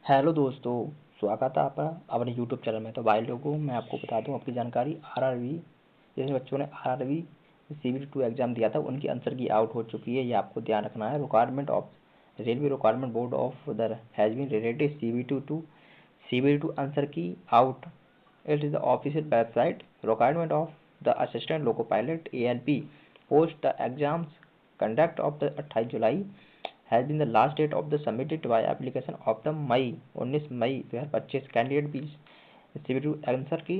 Hello दोस्तों, स्वागत है आपका अपने यूट्यूब चैनल में। तो भाई लोगों, मैं आपको बता दूं अपनी जानकारी। आरआरबी, जिन बच्चों ने आरआरबी CBT 2 एग्जाम दिया था, उनकी आंसर की आउट हो चुकी है। ये आपको ध्यान रखना है। Requirement of railway requirement board of the has been related CBT 2 answer key out. It is the official website. Requirement of the assistant loco pilot ALP post the exams conduct of the 28 July has been the last date of the submitted by application of the May 19 May 2025 candidate भी CBT answer key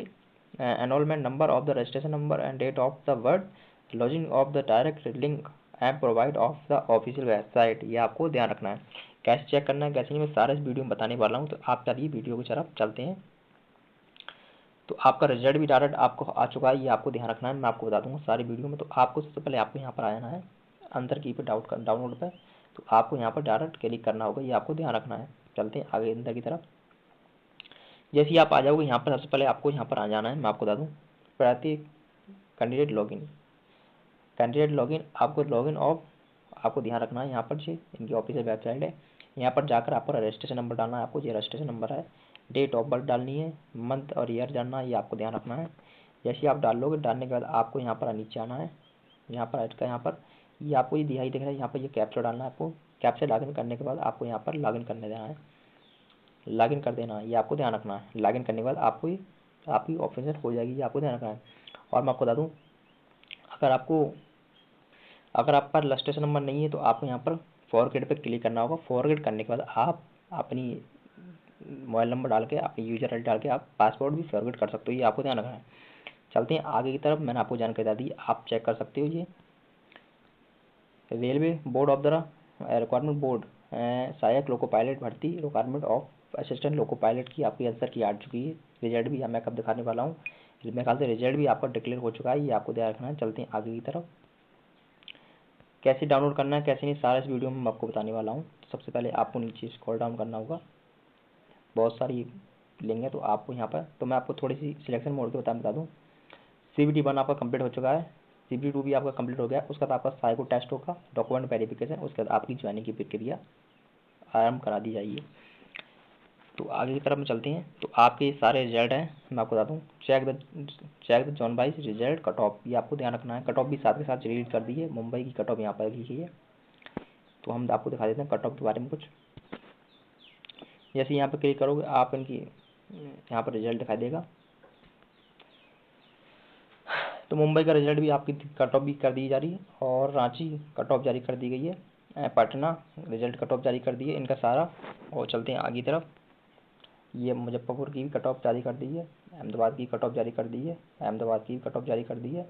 enrolment number of the registration number and date of the word logging of the direct link and provide of the official website. ये आपको ध्यान रखना है। कैसे check करना है, कैसे नहीं, मैं सारा इस वीडियो में बताने वाला हूँ। तो आप चलिए वीडियो की तरफ चलते हैं। तो आपका रिजल्ट भी डायरेक्ट आपको आ चुका है, ये आपको ध्यान रखना है। मैं आपको बता दूंगा सारी वीडियो में। तो आपको सबसे पहले आपको यहाँ पर आ जाना है अंदर की पे डाउनलोड पे। तो आपको यहाँ पर डायरेक्ट क्लिक करना होगा, ये आपको ध्यान रखना है। चलते हैं आगे अंदर की तरफ। जैसे ही आप आ जाओगे यहाँ पर, सबसे पहले आपको यहाँ पर आ जाना है। मैं आपको बता दूँ, प्रति कैंडिडेट लॉगिन आपको लॉगिन ऑफ आपको ध्यान रखना है। यहाँ पर जी इनकी ऑफिशियल वेबसाइट है। यहाँ पर जाकर आपको रजिस्ट्रेशन नंबर डालना है। आपको ये रजिस्ट्रेशन नंबर है, डेट ऑफ बर्थ डालनी है, मंथ और ईयर जानना है, ये आपको ध्यान रखना है। जैसे ही आप डाल लोगे, डालने के बाद आपको यहाँ पर नीचे आना है। यहाँ पर ऐड का यहाँ पर ये आपको ये दिखाई देख रहा है, यहाँ पर ये कैप्चा डालना है आपको। कैप्चा लॉगिन करने के बाद आपको यहाँ पर लॉगिन करने देना है, लॉगिन कर देना है, ये आपको ध्यान रखना है। लॉगिन करने के बाद आपको आपकी ऑफिशियल हो जाएगी, ये आपको ध्यान रखना है। और मैं आपको बता दूँ, अगर आप पर रजिस्ट्रेशन नंबर नहीं है तो आपको यहाँ पर फॉरगेट पे क्लिक करना होगा। फॉरगेट करने के बाद आप अपनी मोबाइल नंबर डाल के, अपनी यूजर आई डाल के आप पासवर्ड भी फॉरगेट कर सकते हो, ये आपको ध्यान रखना है। चलते हैं आगे की तरफ। मैंने आपको जानकारी दी, आप चेक कर सकते हो। ये railway board of the requirement board सहायक लोको पायलट भर्ती requirement of assistant loco pilot की आपकी आंसर की आ चुकी है। रिजल्ट भी मैं कब दिखाने वाला हूँ। मेरे ख्याल से रिजल्ट भी आपका डिक्लेयर हो चुका है, ये आपको ध्यान रखना है। चलते हैं आगे की तरफ। कैसे डाउनलोड करना है, कैसे नहीं, सारा इस वीडियो में मैं आपको बताने वाला हूँ। सबसे पहले आपको नीचे स्क्रॉल डाउन करना होगा, बहुत सारी लिंक है। तो आपको यहाँ पर, तो मैं आपको थोड़ी सी सिलेक्शन मोड के बता दूँ। CBT 1 आपका कंप्लीट हो चुका है, CBT 2 भी आपका कंप्लीट हो गया। उसके बाद आपका साइको टेस्ट होगा, डॉक्यूमेंट वेरिफिकेशन, उसके बाद आपकी ज्वाइनिंग की प्रक्रिया आरंभ करा दी जाएगी। तो आगे की तरफ में चलते हैं। तो आपके सारे रिजल्ट हैं, मैं आपको बता दूँ। Check the zone wise result cut off, ये आपको ध्यान रखना है। कट ऑफ भी साथ के साथ रिलीज कर दी है। मुंबई की कट ऑफ यहाँ पर लिखी है। तो हम आपको दिखा देते हैं कट ऑफ के बारे में कुछ। जैसे यहाँ पर क्लिक करोगे आप, इनकी यहाँ पर रिजल्ट दिखाई देगा। तो मुंबई का रिजल्ट भी आपकी कट ऑफ भी कर दी जा रही है, और रांची कट ऑफ जारी कर दी गई है। पटना रिजल्ट कट ऑफ जारी कर दी है इनका सारा। और चलते हैं आगे तरफ। ये मुजफ्फरपुर की भी कट ऑफ जारी कर दी है, अहमदाबाद की कट ऑफ जारी कर दी है, अहमदाबाद की कट ऑफ जारी कर दी है,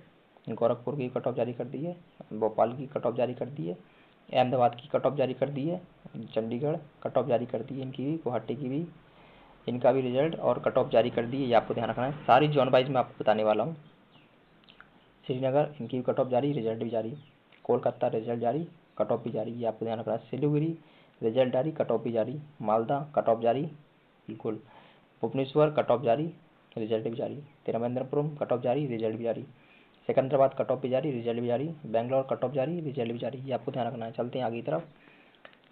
गोरखपुर की कट ऑफ जारी कर दी है, भोपाल की कट ऑफ जारी कर दी है, अहमदाबाद की कट ऑफ जारी कर दी है, चंडीगढ़ कट ऑफ जारी कर दी है इनकी भी, गुवाहाटी की भी, इनका भी रिजल्ट और कट ऑफ जारी कर दी है, ये आपको ध्यान रखना है। सारी जोन वाइज मैं आपको बताने वाला हूँ। श्रीनगर इनकी भी कट ऑफ जारी, रिजल्ट भी जारी। कोलकाता रिजल्ट जारी, कट ऑफ भी जारी, ये आपको ध्यान रखना है। सिलीगुड़ी रिजल्ट जारी, कट ऑफ भी जारी। मालदा कट ऑफ जारी, बिल्कुल। भुवनेश्वर कट ऑफ जारी, रिजल्ट भी जारी। तिरुवनंतपुरम कट ऑफ जारी, रिजल्ट भी जारी। सिकंदराबाद कट ऑफ भी जारी, रिजल्ट भी जारी। बेंगलोर कट ऑफ जारी, रिजल्ट भी जारी, ये आपको ध्यान रखना है। चलते हैं आगे की तरफ।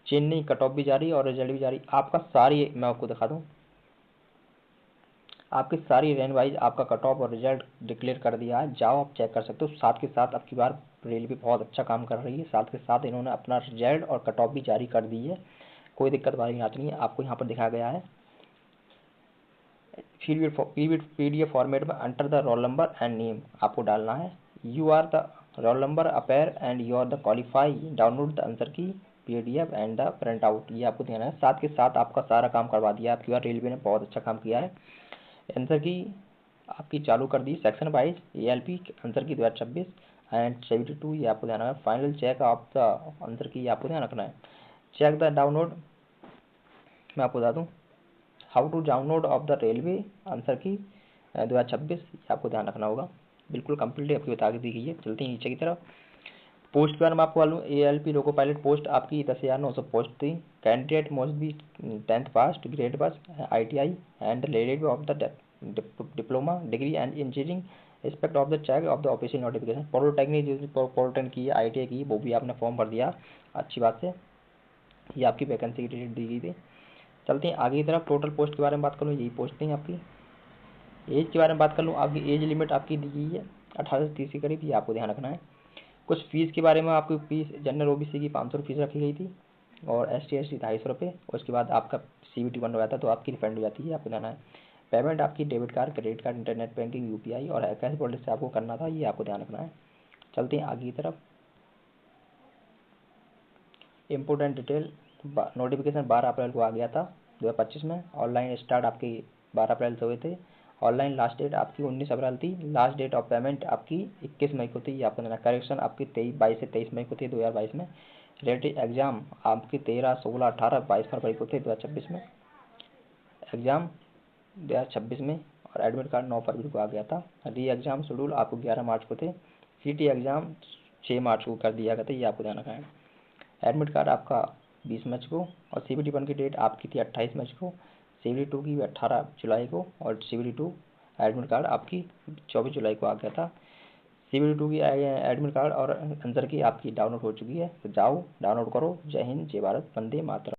चेन्नई कट ऑफ भी जारी और रिजल्ट भी जारी। आपका सारी मैं आपको दिखा दूँ, आपकी सारी रेंज वाइज आपका कट ऑफ और रिजल्ट डिक्लेयर कर दिया है। जाओ आप चेक कर सकते हो। साथ के साथ अब की बार रेलवे बहुत अच्छा काम कर रही है। साथ के साथ इन्होंने अपना रिजल्ट और कट ऑफ भी जारी कर दी है। कोई दिक्कत वाली बात नहीं है। आपको यहाँ पर दिखाया गया है PDF फॉर्मेट में enter the roll number and name आपको डालना है। You are the roll number appear and you are the qualify download the answer key PDF and the print out, ये आपको देना है। साथ के साथ आपका सारा काम करवा दिया आपकी बार रेलवे ने, बहुत अच्छा काम किया है। आंसर की आपकी चालू कर दी section wise ALP answer key 2026 and 72, ये आपको ध्यान रखना है। Final check of the answer key आपको ध्यान रखना है। चेक द डाउनलोड मैं आपको बता दूँ, how to download of the railway answer key 2026, ये आपको ध्यान रखना होगा। बिल्कुल कंप्लीट आपकी बता दी गई है। चलते हैं नीचे की तरफ। पोस्ट पर मैं आपको मालूम ALP लोको पायलट पोस्ट आपकी 10,900 पोस्ट थी। Candidate most be 10th pass grade pass ITI and related of the diploma degree and engineering respect of the check of the official notification. Polytechnic जो polytechnic की है, ITI की, वो भी आपने form भर दिया, अच्छी बात है। ये आपकी वैकेंसी की डेट दी गई थी। चलते हैं आगे की तरफ। टोटल पोस्ट के बारे में बात करूँ, यही पोस्ट थी आपकी। एज के बारे में बात कर लूँ, आपकी एज लिमिट आपकी दी गई है 18 से 30 के करीब, ये आपको ध्यान रखना है। कुछ फीस के बारे में, आपकी फीस जनरल ओबीसी की 500 फीस रखी गई थी और ST SC 250 रुपये। उसके बाद आपका CVT 1 हो जाता है तो आपकी रिफंड हो जाती है, आपको जाना है। पेमेंट आपकी debit card, credit card, internet banking, UPI और कैश वॉलेट से आपको करना था, ये आपको ध्यान रखना है। चलते हैं आगे की तरफ। इम्पोर्टेंट डिटेल, नोटिफिकेशन 12 अप्रैल को आ गया था 2025 में। ऑनलाइन स्टार्ट आपकी 12 अप्रैल से हुए थे। ऑनलाइन लास्ट डेट आपकी 19 अप्रैल थी। लास्ट डेट ऑफ पेमेंट आपकी 21 मई को थी, ये आपको देना। करेक्शन आपकी 22 से 23 मई को थी 2022 में। रिलेटेड एग्जाम आपकी 13, 16, 18, 22 फरवरी को थे 2026 में एग्जाम 2026 में। और एडमिट कार्ड 9 फरवरी को आ गया था। री एग्जाम शेड्यूल आपको 11 मार्च को थे। CT एग्जाम 6 मार्च को कर दिया गया था, ये आपको ध्यान रखना है। एडमिट कार्ड आपका 20 मार्च को और CVT 1 की डेट आपकी थी 28 मार्च को। CVT 2 की 18 जुलाई को और CVT 2 एडमिट कार्ड आपकी 24 जुलाई को आ गया था। CVT 2 की एडमिट कार्ड और आंसर की आपकी डाउनलोड हो चुकी है, तो जाओ डाउनलोड करो। जय हिंद, जय भारत, वंदे मातरम।